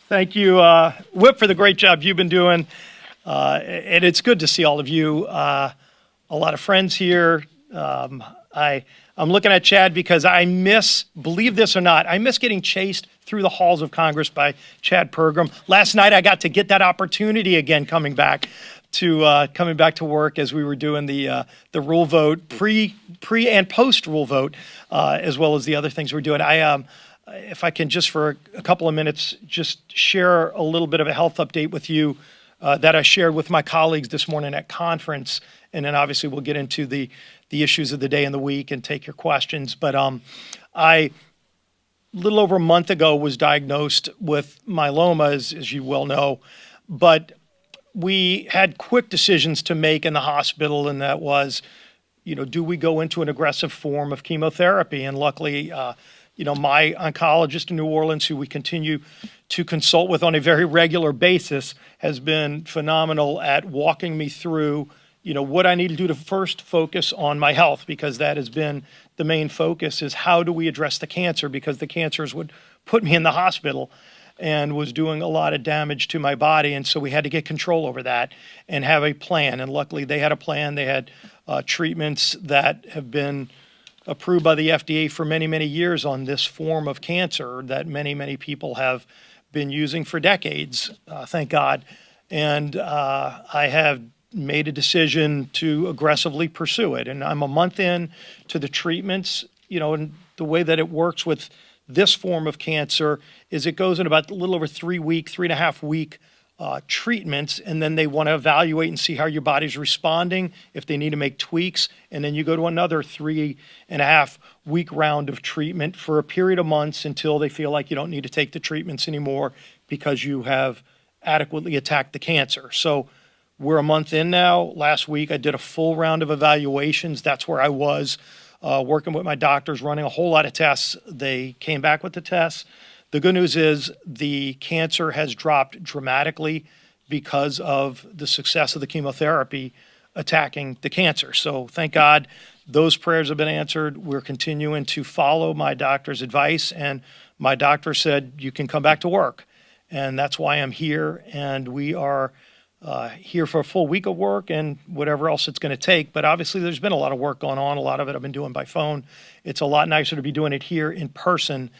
Thank you, Whip, for the great job you've been doing. And it's good to see all of you. A lot of friends here. I'm looking at Chad because believe this or not, I miss getting chased through the halls of Congress by Chad Pergram. Last night, I got to get that opportunity again coming back to work as we were doing the rule vote, pre and post rule vote, as well as the other things we're doing. If I can just for a couple of minutes, just share a little bit of a health update with you that I shared with my colleagues this morning at conference. And then obviously we'll get into the issues of the day and the week and take your questions. But I, a little over a month ago, was diagnosed with myeloma, as you well know. But we had quick decisions to make in the hospital, and that was, do we go into an aggressive form of chemotherapy? And luckily, my oncologist in New Orleans, who we continue to consult with on a very regular basis, has been phenomenal at walking me through, what I need to do to first focus on my health, because that has been the main focus, is how do we address the cancer, because the cancers would put me in the hospital and was doing a lot of damage to my body. And so we had to get control over that and have a plan. And luckily they had a plan. They had treatments that have been approved by the FDA for many, many years on this form of cancer that many, many people have been using for decades, thank God. And I have made a decision to aggressively pursue it. And I'm a month in to the treatments, and the way that it works with this form of cancer is it goes in about a little over 3.5 week treatments, and then they want to evaluate and see how your body's responding, if they need to make tweaks, and then you go to another 3.5 week round of treatment for a period of months until they feel like you don't need to take the treatments anymore because you have adequately attacked the cancer. So we're a month in now. Last week I did a full round of evaluations. That's where I was working with my doctors, running a whole lot of tests. They came back with the tests. The good news is the cancer has dropped dramatically because of the success of the chemotherapy attacking the cancer. So thank God those prayers have been answered. We're continuing to follow my doctor's advice, and my doctor said, you can come back to work. And that's why I'm here, and we are here for a full week of work and whatever else it's going to take. But obviously there's been a lot of work going on. A lot of it I've been doing by phone. It's a lot nicer to be doing it here in person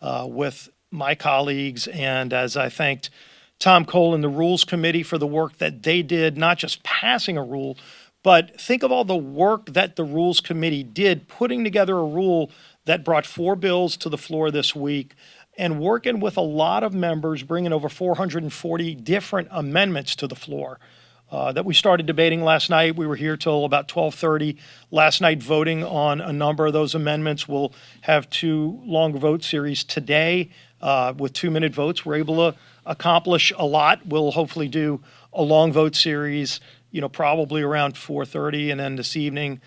with my colleagues. And as I thanked Tom Cole and the Rules Committee for the work that they did, not just passing a rule, but think of all the work that the Rules Committee did, putting together a rule that brought 4 bills to the floor this week and working with a lot of members, bringing over 440 different amendments to the floor that we started debating last night. We were here till about 12:30 last night voting on a number of those amendments. We'll have 2 long vote series today with 2-minute votes. We're able to accomplish a lot. We'll hopefully do a long vote series, probably around 4:30, and then this evening,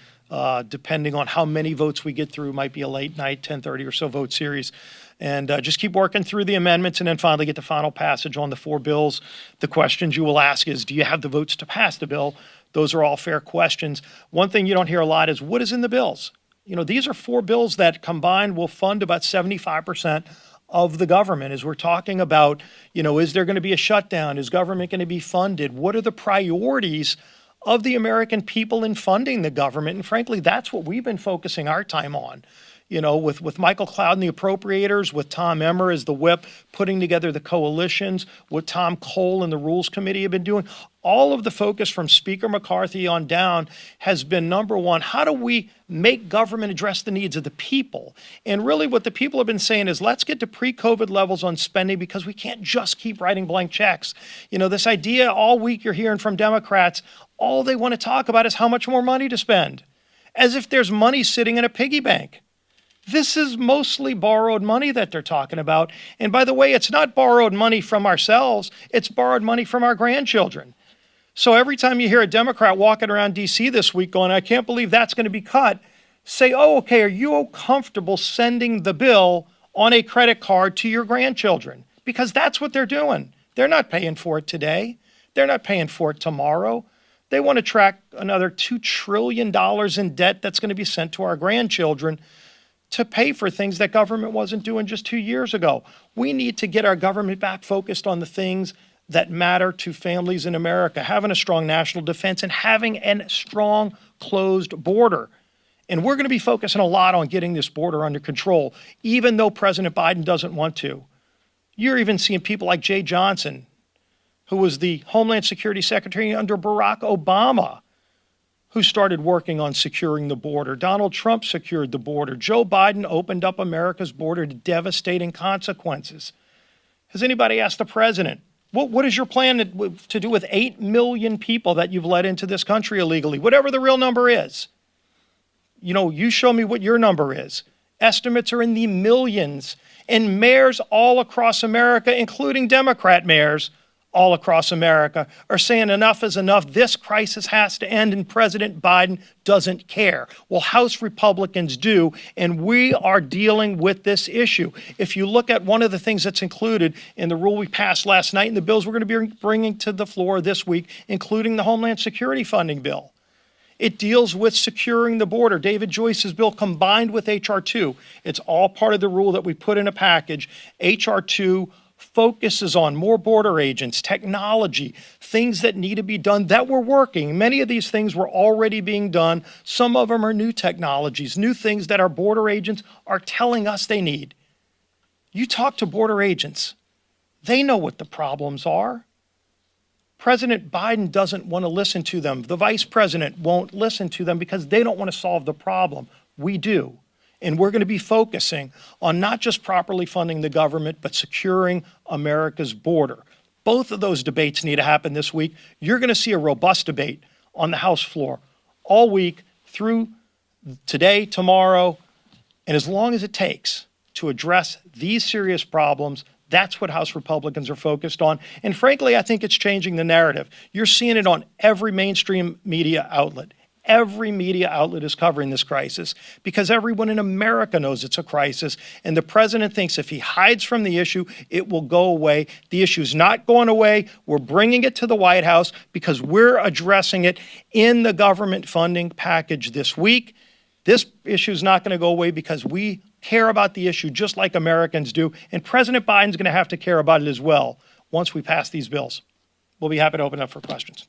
depending on how many votes we get through, might be a late night 10:30 or so vote series. And just keep working through the amendments and then finally get the final passage on the 4 bills. The questions you will ask is, do you have the votes to pass the bill? Those are all fair questions. One thing you don't hear a lot is, what is in the bills? These are 4 bills that combined will fund about 75% of the government. As we're talking about, is there going to be a shutdown? Is government going to be funded? What are the priorities of the American people in funding the government? And frankly, that's what we've been focusing our time on. With Michael Cloud and the appropriators, with Tom Emmer as the whip, putting together the coalitions, what Tom Cole and the Rules Committee have been doing, all of the focus from Speaker McCarthy on down has been, number one, how do we make government address the needs of the people? And really what the people have been saying is, let's get to pre-COVID levels on spending, because we can't just keep writing blank checks. This idea all week you're hearing from Democrats, all they want to talk about is how much more money to spend, as if there's money sitting in a piggy bank. This is mostly borrowed money that they're talking about. And by the way, it's not borrowed money from ourselves, it's borrowed money from our grandchildren. So every time you hear a Democrat walking around DC this week going, I can't believe that's going to be cut, say, oh, okay, are you comfortable sending the bill on a credit card to your grandchildren? Because that's what they're doing. They're not paying for it today. They're not paying for it tomorrow. They want to track another $2 trillion in debt that's going to be sent to our grandchildren. to pay for things that government wasn't doing just 2 years ago. We need to get our government back focused on the things that matter to families in America, having a strong national defense and having a strong closed border. And we're going to be focusing a lot on getting this border under control, even though President Biden doesn't want to. You're even seeing people like Jay Johnson, who was the Homeland Security Secretary under Barack Obama, who started working on securing the border. Donald Trump secured the border. Joe Biden opened up America's border to devastating consequences. Has anybody asked the president, what is your plan to do with 8 million people that you've let into this country illegally, whatever the real number is? You know, you show me what your number is. Estimates are in the millions. And mayors all across America, including Democrat mayors all across America, are saying enough is enough. This crisis has to end, and President Biden doesn't care. Well, House Republicans do, and we are dealing with this issue. If you look at one of the things that's included in the rule we passed last night and the bills we're going to be bringing to the floor this week, including the Homeland Security funding bill, it deals with securing the border. David Joyce's bill combined with H.R. 2. It's all part of the rule that we put in a package. H.R. 2 focuses on more border agents, technology, things that need to be done that were working. Many of these things were already being done. Some of them are new technologies, new things that our border agents are telling us they need. You talk to border agents, they know what the problems are. President Biden doesn't want to listen to them. The vice president won't listen to them because they don't want to solve the problem. We do. And we're going to be focusing on not just properly funding the government, but securing America's border. Both of those debates need to happen this week. You're going to see a robust debate on the House floor all week through today, tomorrow, and as long as it takes to address these serious problems. That's what House Republicans are focused on. And frankly, I think it's changing the narrative. You're seeing it on every mainstream media outlet. Every media outlet is covering this crisis because everyone in America knows it's a crisis. And the president thinks if he hides from the issue, it will go away. The issue's not going away. We're bringing it to the White House because we're addressing it in the government funding package this week. This issue is not going to go away because we care about the issue just like Americans do. And President Biden's going to have to care about it as well once we pass these bills. We'll be happy to open up for questions.